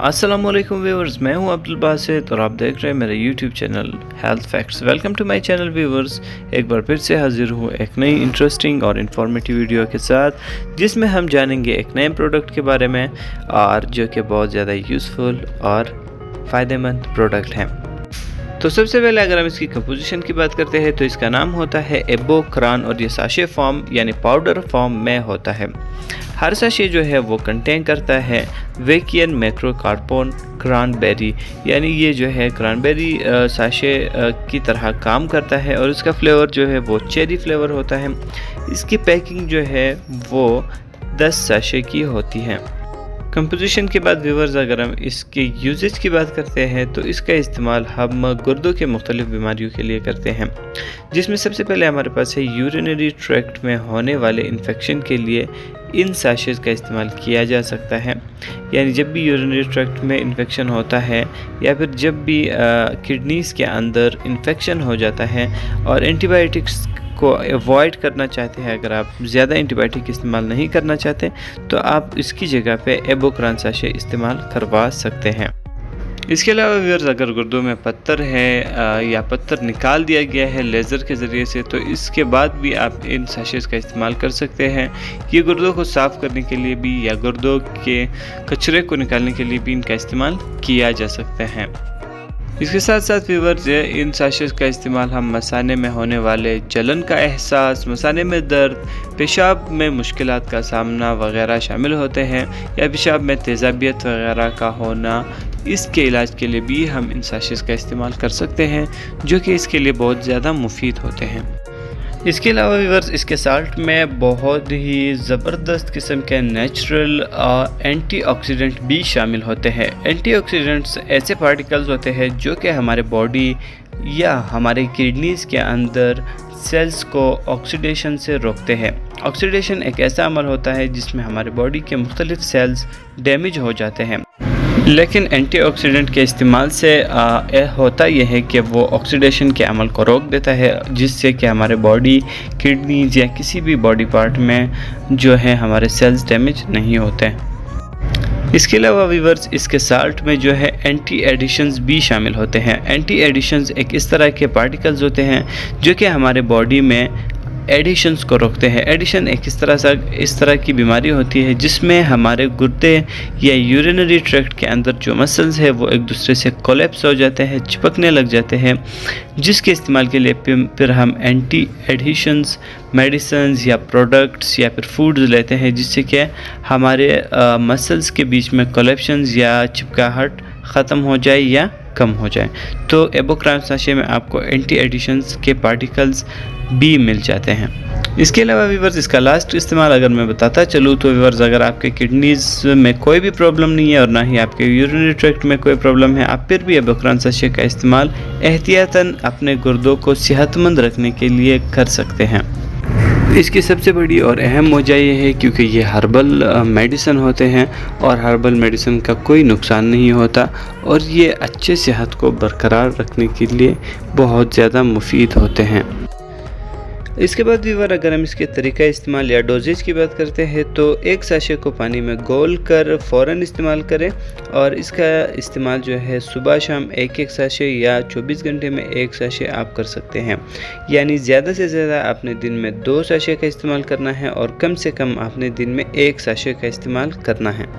अस्सलाम वालेकुम व्यूअर्स, मैं हूं अब्दुल बासित और आप देख रहे हैं मेरा YouTube channel health facts. Welcome to my channel viewers. एक बार फिर से हाजिर हूं एक नई इंटरेस्टिंग और इन्फॉर्मेटिव वीडियो के साथ, जिसमें हम जानेंगे एक नए प्रोडक्ट के बारे में और जो कि बहुत ज़्यादा यूज़फुल और फ़ायदेमंद प्रोडक्ट हैं। तो सबसे पहले अगर हम इसकी कंपोजिशन की बात करते हैं तो इसका नाम होता है एबोक्रान और ये साशे फॉर्म यानी पाउडर फॉर्म में होता है। हर साशे जो है वो कंटेन करता है वेकियन मैक्रोकार्पोन क्रैनबेरी, यानी ये जो है क्रैनबेरी साशे की तरह काम करता है और इसका फ्लेवर जो है वो चेरी फ्लेवर होता है। इसकी पैकिंग जो है वो 10 साशे की होती है। कंपोजिशन के बाद व्यूवर्स अगर हम इसके यूजेज की बात करते हैं तो इसका इस्तेमाल हम गुर्दों के मुख्तलिफ बीमारियों के लिए करते हैं, जिसमें सबसे पहले हमारे पास है यूरिनरी ट्रैक्ट में होने वाले इन्फेक्शन के लिए इन साशेज का इस्तेमाल किया जा सकता है। यानी जब भी यूरिनरी ट्रैक्ट में इन्फेक्शन होता है या फिर जब भी किडनीज़ के अंदर इन्फेक्शन हो जाता है और एंटीबायोटिक्स को अवॉइड करना चाहते हैं, अगर आप ज़्यादा एंटीबायोटिक इस्तेमाल नहीं करना चाहते तो आप इसकी जगह पे एबोक्रान साशे इस्तेमाल करवा सकते हैं। इसके अलावा व्यूअर्स अगर गुर्दों में पत्थर है या पत्थर निकाल दिया गया है लेज़र के ज़रिए से, तो इसके बाद भी आप इन साशेज़ का इस्तेमाल कर सकते हैं। ये गुर्दों को साफ़ करने के लिए भी या गुर्दों के कचरे को निकालने के लिए भी इनका इस्तेमाल किया जा सकता है। इसके साथ साथ व्यूअर्स इन साशेज़ का इस्तेमाल हम मसाने में होने वाले जलन का एहसास, मसाने में दर्द, पेशाब में मुश्किलात का सामना वगैरह शामिल होते हैं, या पेशाब में तेज़ाबियत वगैरह का होना, इसके इलाज के लिए भी हम इन साशेज़ का इस्तेमाल कर सकते हैं, जो कि इसके लिए बहुत ज़्यादा मुफीद होते हैं। इसके अलावा व्यूअर्स इसके साल्ट में बहुत ही ज़बरदस्त किस्म के नेचुरल एंटीऑक्सीडेंट भी शामिल होते हैं। एंटीऑक्सीडेंट्स ऐसे पार्टिकल्स होते हैं जो कि हमारे बॉडी या हमारे किडनीज़ के अंदर सेल्स को ऑक्सीडेशन से रोकते हैं। ऑक्सीडेशन एक ऐसा अमल होता है जिसमें हमारे बॉडी के मुख्तलिफ सेल्स डैमेज हो जाते हैं, लेकिन एंटीऑक्सीडेंट के इस्तेमाल से होता यह है कि वो ऑक्सीडेशन के अमल को रोक देता है, जिससे कि हमारे बॉडी, किडनीज या किसी भी बॉडी पार्ट में जो है हमारे सेल्स डैमेज नहीं होते। इसके अलावा व्यूअर्स इसके साल्ट में जो है एंटी एडिशंस भी शामिल होते हैं। एंटी एडिशंस एक इस तरह के पार्टिकल्स होते हैं जो कि हमारे बॉडी में एडिशंस को रोकते हैं। एडिशन एक इस तरह की बीमारी होती है जिसमें हमारे गुर्दे या यूरिनरी ट्रैक्ट के अंदर जो मसल्स है वो एक दूसरे से कोलैप्स हो जाते हैं, चिपकने लग जाते हैं, जिसके इस्तेमाल के लिए फिर हम एंटी एडिशंस मेडिसिन्स या प्रोडक्ट्स या फिर फूड्स लेते हैं, जिससे कि हमारे मसल्स के बीच में कोलैप्शंस या चिपकाहट ख़त्म हो जाए या कम हो जाए। तो एबोक्रान साशे में आपको एंटी एडिशंस के पार्टिकल्स भी मिल जाते हैं। इसके अलावा व्यूअर्स इसका लास्ट इस्तेमाल अगर मैं बताता चलूँ तो व्यूअर्स अगर आपके किडनीज़ में कोई भी प्रॉब्लम नहीं है और ना ही आपके यूरिनरी ट्रैक्ट में कोई प्रॉब्लम है, आप फिर भी एबोक्रान साशे का इस्तेमाल एहतियातन अपने गुर्दों को सेहतमंद रखने के लिए कर सकते हैं। इसकी सबसे बड़ी और अहम वजह यह है क्योंकि ये हर्बल मेडिसिन होते हैं और हर्बल मेडिसिन का कोई नुकसान नहीं होता और ये अच्छे सेहत को बरकरार रखने के लिए बहुत ज़्यादा मुफीद होते हैं। इसके बाद व्यूअर अगर हम इसके तरीका इस्तेमाल या डोजेज की बात करते हैं तो एक साशे को पानी में घोल कर फ़ौरन इस्तेमाल करें और इसका इस्तेमाल जो है सुबह शाम एक साशे या 24 घंटे में एक साशे आप कर सकते हैं। यानी ज़्यादा से ज़्यादा आपने दिन में 2 साशे का इस्तेमाल करना है और कम से कम आपने दिन में 1 साशे का इस्तेमाल करना है।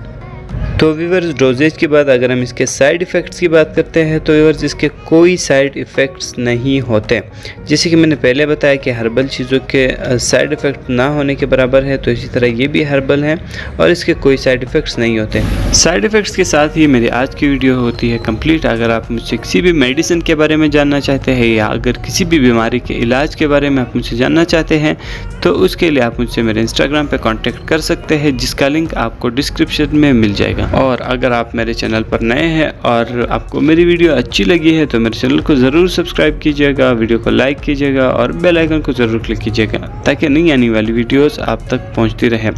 तो व्यूअर्स डोजेज के बाद अगर हम इसके साइड इफ़ेक्ट्स की बात करते हैं तो व्यूअर्स इसके कोई साइड इफ़ेक्ट्स नहीं होते। जैसे कि मैंने पहले बताया कि हर्बल चीज़ों के साइड इफ़ेक्ट ना होने के बराबर है, तो इसी तरह ये भी हर्बल है और इसके कोई साइड इफ़ेक्ट्स नहीं होते। साइड इफ़ेक्ट्स के साथ ही मेरी आज की वीडियो होती है कंप्लीट। अगर आप मुझसे किसी भी मेडिसिन के बारे में जानना चाहते हैं या अगर किसी भी बीमारी के इलाज के बारे में आप मुझसे जानना चाहते हैं तो उसके लिए आप मुझसे मेरे इंस्टाग्राम पर कॉन्टेक्ट कर सकते हैं, जिसका लिंक आपको डिस्क्रिप्शन में मिल जाएगा। और अगर आप मेरे चैनल पर नए हैं और आपको मेरी वीडियो अच्छी लगी है तो मेरे चैनल को ज़रूर सब्सक्राइब कीजिएगा, वीडियो को लाइक कीजिएगा और बेल आइकन को ज़रूर क्लिक कीजिएगा ताकि नई आने वाली वीडियोस आप तक पहुंचती रहे।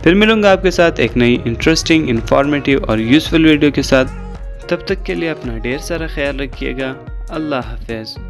फिर मिलूंगा आपके साथ एक नई इंटरेस्टिंग, इन्फॉर्मेटिव और यूज़फुल वीडियो के साथ। तब तक के लिए अपना ढेर सारा ख्याल रखिएगा। अल्लाह हाफ़िज़।